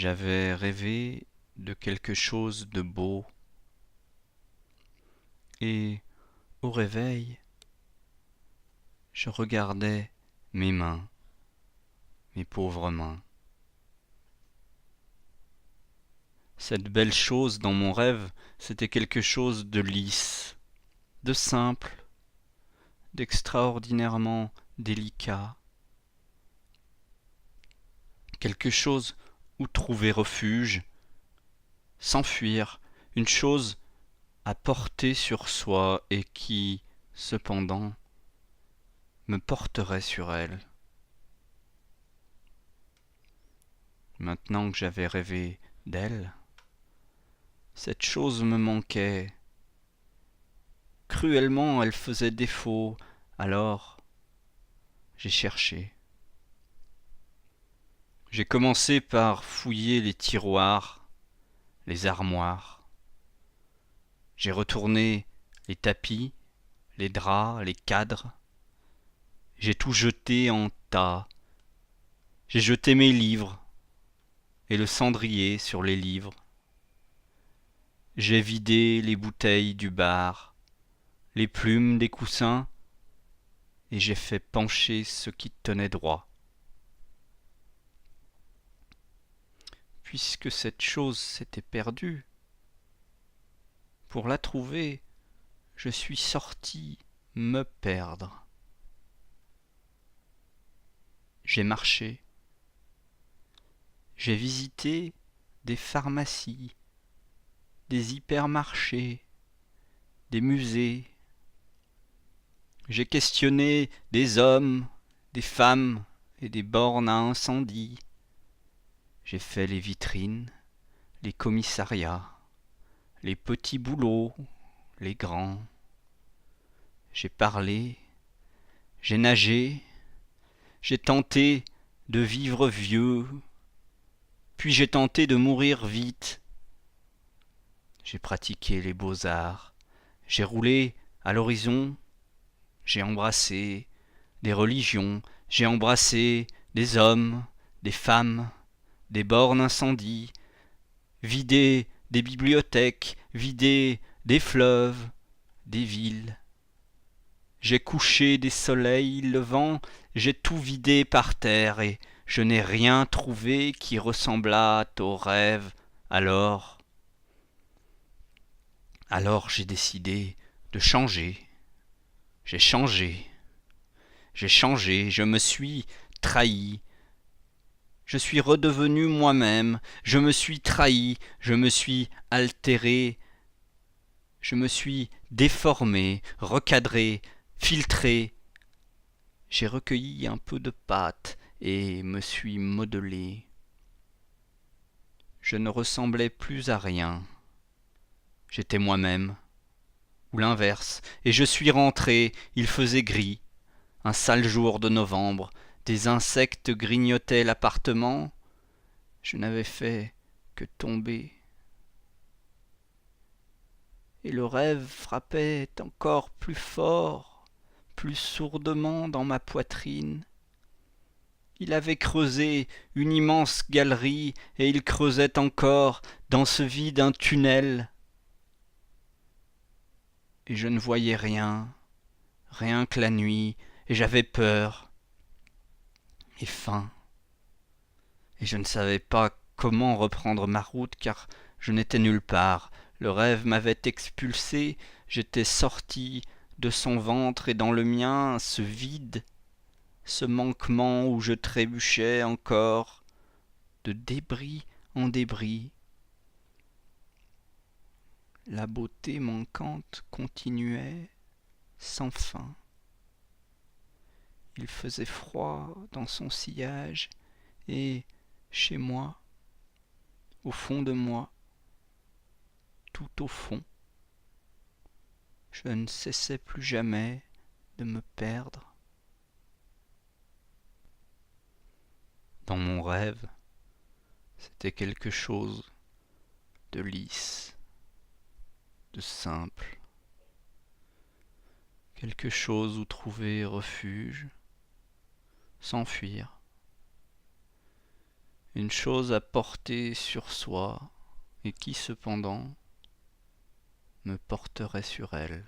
J'avais rêvé de quelque chose de beau, et au réveil, je regardais mes mains, mes pauvres mains. Cette belle chose dans mon rêve, c'était quelque chose de lisse, de simple, d'extraordinairement délicat, quelque chose où trouver refuge, s'enfuir, une chose à porter sur soi et qui, cependant, me porterait sur elle. Maintenant que j'avais rêvé d'elle, cette chose me manquait. Cruellement, elle faisait défaut, alors j'ai cherché. J'ai commencé par fouiller les tiroirs, les armoires. J'ai retourné les tapis, les draps, les cadres. J'ai tout jeté en tas. J'ai jeté mes livres et le cendrier sur les livres. J'ai vidé les bouteilles du bar, les plumes des coussins, et j'ai fait pencher ce qui tenait droit. Puisque cette chose s'était perdue, pour la trouver, je suis sorti me perdre. J'ai marché. J'ai visité des pharmacies, des hypermarchés, des musées. J'ai questionné des hommes, des femmes et des bornes à incendie. J'ai fait les vitrines, les commissariats, les petits boulots, les grands. J'ai parlé, j'ai nagé, j'ai tenté de vivre vieux, puis j'ai tenté de mourir vite. J'ai pratiqué les beaux-arts, j'ai roulé à l'horizon, j'ai embrassé des religions, j'ai embrassé des hommes, des femmes, des bornes incendies, vidé des bibliothèques, vidé des fleuves, des villes. J'ai couché des soleils levants, j'ai tout vidé par terre, et je n'ai rien trouvé qui ressemblât au rêve. Alors j'ai décidé de changer. J'ai changé. J'ai changé, je me suis trahi. Je suis redevenu moi-même, je me suis trahi, je me suis altéré, je me suis déformé, recadré, filtré. J'ai recueilli un peu de pâte et me suis modelé. Je ne ressemblais plus à rien. J'étais moi-même, ou l'inverse, et je suis rentré, il faisait gris, un sale jour de novembre, des insectes grignotaient l'appartement, je n'avais fait que tomber. Et le rêve frappait encore plus fort, plus sourdement dans ma poitrine. Il avait creusé une immense galerie, et il creusait encore dans ce vide un tunnel. Et je ne voyais rien, rien que la nuit, et j'avais peur et faim. Et je ne savais pas comment reprendre ma route, car je n'étais nulle part. Le rêve m'avait expulsé, j'étais sorti de son ventre et dans le mien, ce vide, ce manquement où je trébuchais encore, de débris en débris. La beauté manquante continuait sans fin. Il faisait froid dans son sillage, et chez moi, au fond de moi, tout au fond, je ne cessais plus jamais de me perdre. Dans mon rêve, c'était quelque chose de lisse, de simple, quelque chose où trouver refuge, s'enfuir. une chose à porter sur soi, et qui cependant me porterait sur elle.